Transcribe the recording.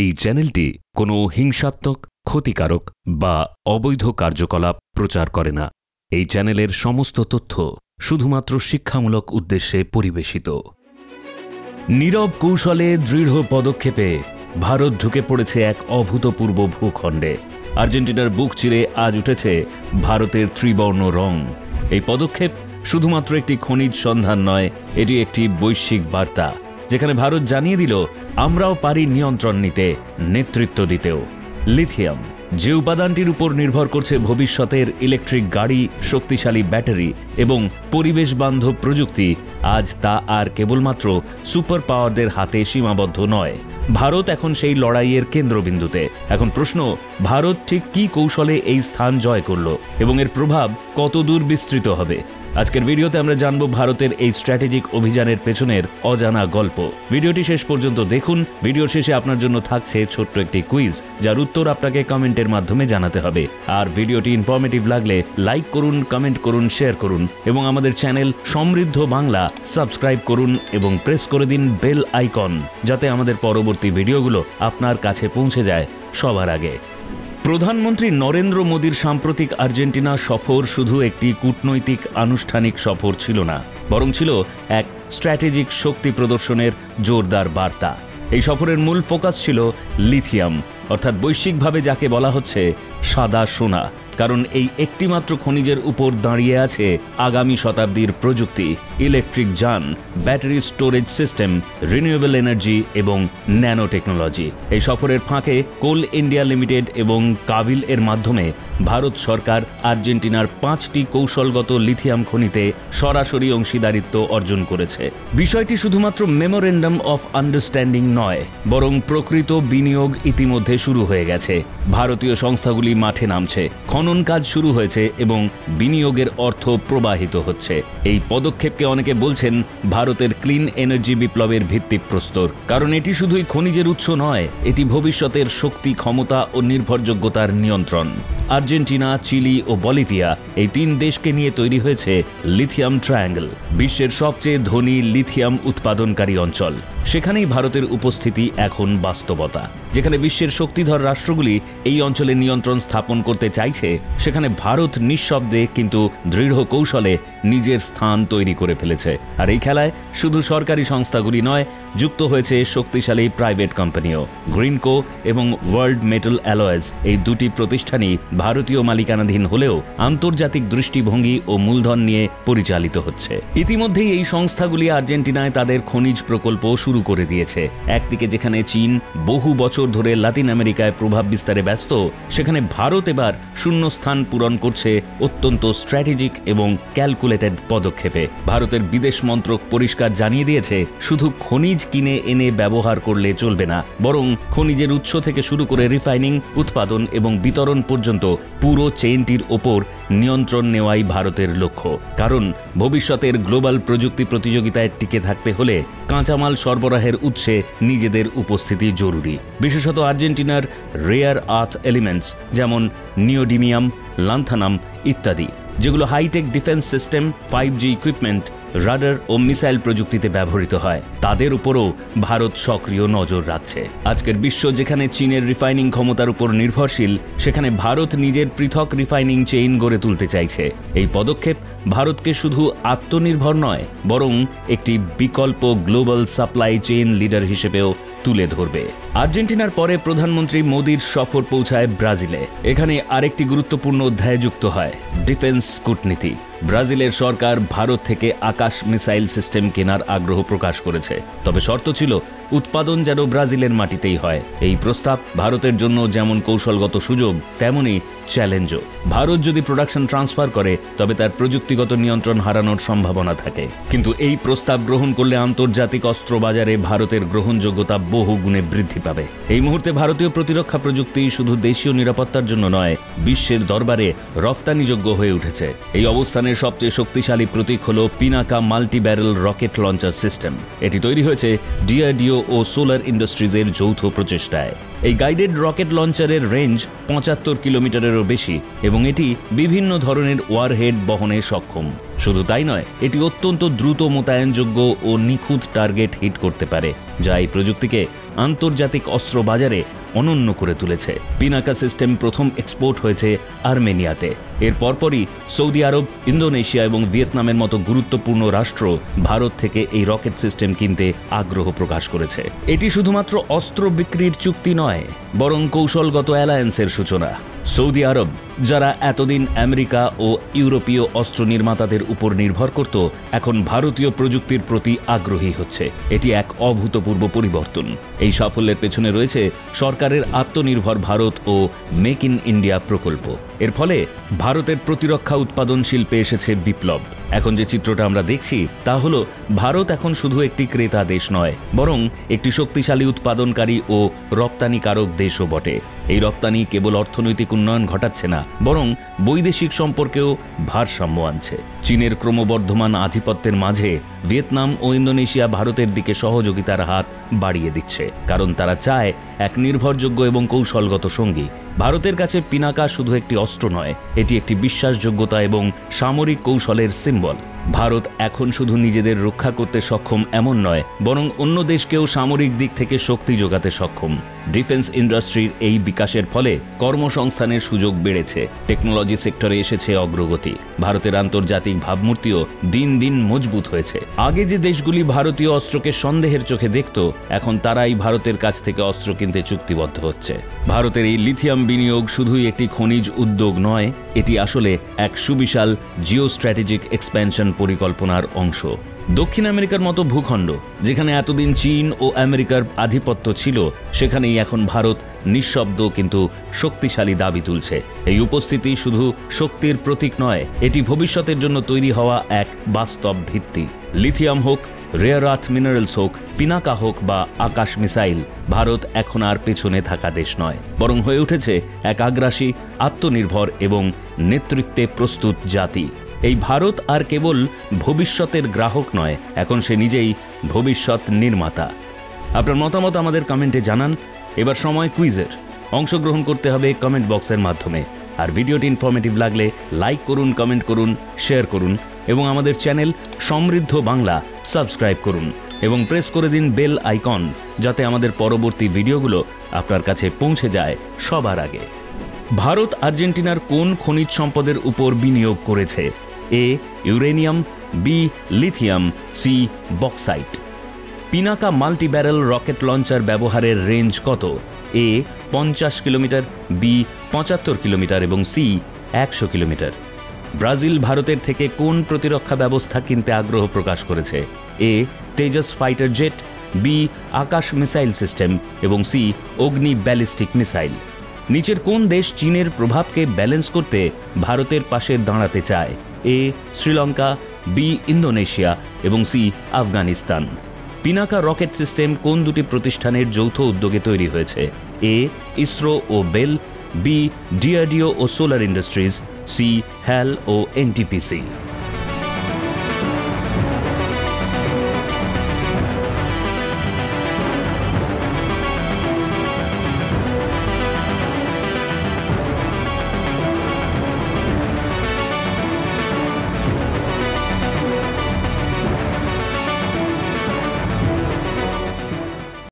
এই চ্যানেলটি কোনো হিংসাত্মক, ক্ষতিকারক বা অবৈধ কার্যকলাপ প্রচার করে না। এই চ্যানেলের সমস্ত তথ্য শুধুমাত্র শিক্ষামূলক উদ্দেশ্যে পরিবেশিত। নীরব কৌশলে দৃঢ় পদক্ষেপে ভারত ঢুকে পড়েছে এক অভূতপূর্ব ভূখণ্ডে। আর্জেন্টিনার বুক চিরে আজ উঠেছে ভারতের ত্রিবর্ণ রং। এই পদক্ষেপ শুধুমাত্র একটি খনিজ সন্ধান নয়, এটি একটি বৈশ্বিক বার্তা, যেখানে ভারত জানিয়ে দিল আমরাও পারি নিয়ন্ত্রণ নিতে, নেতৃত্ব দিতেও। লিথিয়াম, যে উপাদানটির উপর নির্ভর করছে ভবিষ্যতের ইলেকট্রিক গাড়ি, শক্তিশালী ব্যাটারি এবং পরিবেশ বান্ধব প্রযুক্তি, আজ তা আর কেবলমাত্র সুপার পাওয়ারদের হাতে সীমাবদ্ধ নয়। ভারত এখন সেই লড়াইয়ের কেন্দ্রবিন্দুতে। এখন প্রশ্ন, ভারত ঠিক কী কৌশলে এই স্থান জয় করল এবং এর প্রভাব কতদূর বিস্তৃত হবে? আজকের ভিডিওতে আমরা জানব ভারতের এই স্ট্র্যাটেজিক অভিযানের পেছনের অজানা গল্প। ভিডিওটি শেষ পর্যন্ত দেখুন। ভিডিওর শেষে আপনার জন্য থাকছে ছোট্ট একটি কুইজ, যার উত্তর আপনাকে কমেন্টের মাধ্যমে জানাতে হবে। আর ভিডিওটি ইনফরমেটিভ লাগলে লাইক করুন, কমেন্ট করুন, শেয়ার করুন এবং আমাদের চ্যানেল সমৃদ্ধ বাংলা সাবস্ক্রাইব করুন এবং প্রেস করে দিন বেল আইকন, যাতে আমাদের পরবর্তী ভিডিওগুলো আপনার কাছে পৌঁছে যায় সবার আগে। প্রধানমন্ত্রী নরেন্দ্র মোদীর সাম্প্রতিক আর্জেন্টিনা সফর শুধু একটি কূটনৈতিক আনুষ্ঠানিক সফর ছিল না, বরং ছিল এক স্ট্র্যাটেজিক শক্তি প্রদর্শনের জোরদার বার্তা। এই সফরের মূল ফোকাস ছিল লিথিয়াম, অর্থাৎ বৈশ্বিকভাবে যাকে বলা হচ্ছে সাদা সোনা, কারণ এই একটিমাত্র খনিজের উপর দাঁড়িয়ে আছে আগামী শতাব্দীর প্রযুক্তি, ইলেকট্রিক যান, battery storage system, renewable energy এবং ন্যানো টেকনোলজি। এই সফরের ফাঁকে কোল ইন্ডিয়া লিমিটেড এবং কাবিল এর মাধ্যমে ভারত সরকার আর্জেন্টিনার 5টি কৌশলগত লিথিয়াম খনিতে সরাসরি অংশীদারিত্ব অর্জন করেছে। বিষয়টি শুধুমাত্র মেমোরেন্ডাম অফ আন্ডারস্ট্যান্ডিং নয়, বরং প্রকৃত বিনিয়োগ ইতিমধ্যে শুরু হয়ে গেছে। ভারতীয় সংস্থাগুলি মাঠে নামছে, খনন কাজ শুরু হয়েছে এবং বিনিয়োগের অর্থ প্রবাহিত হচ্ছে। এই পদক্ষেপকে অনেকে বলছেন ভারতের ক্লিন এনার্জি বিপ্লবের ভিত্তিপ্রস্তর, কারণ এটি শুধুই খনিজের উৎস নয়, এটি ভবিষ্যতের শক্তি, ক্ষমতা ও নির্ভরযোগ্যতার নিয়ন্ত্রণ। আর্জেন্টিনা, চিলি ও বলিভিয়া, এই 3 দেশকে নিয়ে তৈরি হয়েছে লিথিয়াম ট্রায়াঙ্গল, বিশ্বের সবচেয়ে ধনী লিথিয়াম উৎপাদনকারী অঞ্চল। সেখানেই ভারতের উপস্থিতি এখন বাস্তবতা। যেখানে বিশ্বের শক্তিধর রাষ্ট্রগুলি এই অঞ্চলে নিয়ন্ত্রণ স্থাপন করতে চাইছে, সেখানে ভারত নিঃশব্দে কিন্তু দৃঢ় কৌশলে নিজের স্থান তৈরি করে ফেলেছে। আর এই খেলায় শুধু সরকারি সংস্থাগুলি নয়, যুক্ত হয়েছে শক্তিশালী প্রাইভেট কোম্পানিও। গ্রিনকো এবং ওয়ার্ল্ড মেটাল অ্যালয়েজ, এই 2টি প্রতিষ্ঠানই ভারতীয় মালিকানাধীন হলেও আন্তর্জাতিক দৃষ্টিভঙ্গি ও মূলধন নিয়ে পরিচালিত হচ্ছে। ইতিমধ্যেই এই সংস্থাগুলি আর্জেন্টিনায় তাদের খনিজ প্রকল্প শুরু করে দিয়েছে। একদিকে যেখানে চীন বহু বছর ধরে লাতিন আমেরিকায় প্রভাব বিস্তারে ব্যস্ত, সেখানে ভারত এবার শূন্যস্থান পূরণ করছে অত্যন্ত স্ট্র্যাটেজিক এবং ক্যালকুলেটেড পদক্ষেপে। ভারতের বিদেশ মন্ত্রক পরিষ্কার জানিয়ে দিয়েছে, শুধু খনিজ কিনে এনে ব্যবহার করলে চলবে না, বরং খনিজের উৎস থেকে শুরু করে রিফাইনিং, উৎপাদন এবং বিতরণ পর্যন্ত পুরো চেইনটির ওপর নিয়ন্ত্রণ নেওয়াই ভারতের লক্ষ্য। কারণ ভবিষ্যতের গ্লোবাল প্রযুক্তি প্রতিযোগিতায় টিকে থাকতে হলে কাঁচামাল সরবরাহের উৎসে নিজেদের উপস্থিতি জরুরি। বিশেষত আর্জেন্টিনার রেয়ার আর্থ এলিমেন্টস যেমন নিওডিমিয়াম, লান্থানাম ইত্যাদি, যেগুলো high tech defence system, 5G equipment, radar ও মিসাইল প্রযুক্তিতে ব্যবহৃত হয়, তাদের উপরও ভারত সক্রিয় নজর রাখছে। আজকের বিশ্ব যেখানে চীনের রিফাইনিং ক্ষমতার উপর নির্ভরশীল, সেখানে ভারত নিজের পৃথক রিফাইনিং চেইন গড়ে তুলতে চাইছে। এই পদক্ষেপ ভারতকে শুধু আত্মনির্ভর নয়, বরং একটি বিকল্প গ্লোবাল সাপ্লাই চেইন লিডার হিসেবেও তুলে ধরবে। আর্জেন্টিনার পরে প্রধানমন্ত্রী মোদীর সফর পৌঁছায় ব্রাজিলে। এখানে আরেকটি গুরুত্বপূর্ণ অধ্যায় যুক্ত হয়, ডিফেন্স কূটনীতি। ব্রাজিলের সরকার ভারত থেকে আকাশ মিসাইল সিস্টেম কেনার আগ্রহ প্রকাশ করেছে, তবে শর্ত ছিল উৎপাদন যেন ব্রাজিলের মাটিতেই হয়। এই প্রস্তাব ভারতের জন্য যেমন কৌশলগত সুযোগ, তেমনই চ্যালেঞ্জও। ভারত যদি প্রোডাকশন ট্রান্সফার করে, তবে তার প্রযুক্তিগত নিয়ন্ত্রণ হারানোর সম্ভাবনা থাকে। কিন্তু এই প্রস্তাব গ্রহণ করলে আন্তর্জাতিক অস্ত্র বাজারে ভারতের গ্রহণযোগ্যতা বহু গুণে বৃদ্ধি পাবে। এই মুহূর্তে ভারতীয় প্রতিরক্ষা প্রযুক্তি শুধু দেশীয় নিরাপত্তার জন্য নয়, বিশ্বের দরবারে রফতানিযোগ্য হয়ে উঠেছে। এই অবস্থানের সবচেয়ে শক্তিশালী প্রতীক হল Pinaka multi barrel rocket launcher system. এটি তৈরি হয়েছে ডিআরডিও ও সোলার ইন্ডাস্ট্রিজের যৌথ প্রচেষ্টায়। এই গাইডেড রকেট লঞ্চারের রেঞ্জ 75 কিলোমিটারেরও বেশি এবং এটি বিভিন্ন ধরনের ওয়ারহেড বহনে সক্ষম। শুধু তাই নয়, এটি অত্যন্ত দ্রুত মোতায়েনযোগ্য ও নিখুঁত টার্গেট হিট করতে পারে, যা এই প্রযুক্তিকে আন্তর্জাতিক অস্ত্র বাজারে অনন্য করে তুলেছে। পিনাকা সিস্টেম প্রথম এক্সপোর্ট হয়েছে আর্মেনিয়াতে। এর পরপরই সৌদি আরব, ইন্দোনেশিয়া এবং ভিয়েতনামের মতো গুরুত্বপূর্ণ রাষ্ট্র ভারত থেকে এই রকেট সিস্টেম কিনতে আগ্রহ প্রকাশ করেছে। এটি শুধুমাত্র অস্ত্র বিক্রির চুক্তি নয়, বরং কৌশলগত অ্যালায়েন্সের সূচনা। সৌদি আরব, যারা এতদিন আমেরিকা ও ইউরোপীয় অস্ত্র নির্মাতাদের উপর নির্ভর করত, এখন ভারতীয় প্রযুক্তির প্রতি আগ্রহী হচ্ছে। এটি এক অভূতপূর্ব পরিবর্তন। এই সাফল্যের পেছনে রয়েছে সরকারের আত্মনির্ভর ভারত ও মেক ইন ইন্ডিয়া প্রকল্প। এর ফলে ভারতের প্রতিরক্ষা উৎপাদন শিল্পে এসেছে বিপ্লব। এখন যে চিত্রটা আমরা দেখছি তা হলো, ভারত এখন শুধু একটি ক্রেতা দেশ নয়, বরং একটি শক্তিশালী উৎপাদনকারী ও রপ্তানিকারক দেশও বটে। এই রপ্তানি কেবল অর্থনৈতিক উন্নয়ন ঘটাচ্ছে না, বরং বৈদেশিক সম্পর্কেও ভারসাম্য আনছে। চীনের ক্রমবর্ধমান আধিপত্যের মাঝে ভিয়েতনাম ও ইন্দোনেশিয়া ভারতের দিকে সহযোগিতার হাত বাড়িয়ে দিচ্ছে, কারণ তারা চায় এক নির্ভরযোগ্য এবং কৌশলগত সঙ্গী। ভারতের কাছে পিনাকা শুধু একটি অস্ত্র নয়, এটি একটি বিশ্বাসযোগ্যতা এবং সামরিক কৌশলের সিম্বল। ভারত এখন শুধু নিজেদের রক্ষা করতে সক্ষম এমন নয়, বরং অন্য দেশকেও সামরিক দিক থেকে শক্তি যোগাতে সক্ষম। ডিফেন্স ইন্ডাস্ট্রির এই বিকাশের ফলে কর্মসংস্থানের সুযোগ বেড়েছে, টেকনোলজি সেক্টরে এসেছে অগ্রগতি। ভারতের আন্তর্জাতিক ভাবমূর্তিও দিন দিন মজবুত হয়েছে। আগে যে দেশগুলি ভারতীয় অস্ত্রকে সন্দেহের চোখে দেখত, এখন তারাই ভারতের কাছ থেকে অস্ত্র কিনতে চুক্তিবদ্ধ হচ্ছে। ভারতের এই লিথিয়াম বিনিয়োগ শুধুই একটি খনিজ উদ্যোগ নয়, এটি আসলে এক সুবিশাল জিও স্ট্র্যাটেজিক এক্সপ্যানশন পরিকল্পনার অংশ। দক্ষিণ আমেরিকার মতো ভূখণ্ড, যেখানে এতদিন চীন ও আমেরিকার আধিপত্য ছিল, সেখানেই এখন ভারত নিঃশব্দ কিন্তু শক্তিশালী দাবি তুলছে। এই উপস্থিতি শুধু শক্তির প্রতীক নয়, এটি ভবিষ্যতের জন্য তৈরি হওয়া এক বাস্তব ভিত্তি। লিথিয়াম হোক, রেয়ার আর্থ মিনারেলস হোক, পিনাকা হোক বা আকাশ মিসাইল, ভারত এখন আর পেছনে থাকা দেশ নয়, বরং হয়ে উঠেছে এক আগ্রাসী, আত্মনির্ভর এবং নেতৃত্বে প্রস্তুত জাতি। এই ভারত আর কেবল ভবিষ্যতের গ্রাহক নয়, এখন সে নিজেই ভবিষ্যৎ নির্মাতা। আপনার মতামত আমাদের কমেন্টে জানান। এবার সময় কুইজের। অংশগ্রহণ করতে হবে কমেন্ট বক্সের মাধ্যমে। আর ভিডিওটি ইনফরমেটিভ লাগলে লাইক করুন, কমেন্ট করুন, শেয়ার করুন এবং আমাদের চ্যানেল সমৃদ্ধ বাংলা সাবস্ক্রাইব করুন এবং প্রেস করে দিন বেল আইকন, যাতে আমাদের পরবর্তী ভিডিওগুলো আপনার কাছে পৌঁছে যায় সবার আগে। ভারত আর্জেন্টিনার কোন খনিজ সম্পদের উপর বিনিয়োগ করেছে? A uranium, B lithium, C bauxite. Pinaka multi barrel rocket launcher ব্যবহারের রেঞ্জ কত? এ 50 কিলোমিটার, বি 75 কিলোমিটার এবং সি 100 কিলোমিটার। ব্রাজিল ভারতের থেকে কোন প্রতিরক্ষা ব্যবস্থা কিনতে আগ্রহ প্রকাশ করেছে? A Tejas fighter jet, B Akash missile system এবং সি অগ্নি ব্যালিস্টিক মিসাইল। নিচের কোন দেশ চীনের প্রভাবকে ব্যালেন্স করতে ভারতের পাশে দাঁড়াতে চায়? এ শ্রীলঙ্কা, বি ইন্দোনেশিয়া এবং C Afghanistan. Pinaka rocket system কোন দুটি প্রতিষ্ঠানের যৌথ উদ্যোগে তৈরি হয়েছে? এ ইসরো ও বেল, বি ডিআরডিও ও সোলার ইন্ডাস্ট্রিজ, সি হ্যাল ও এনটিপিসি।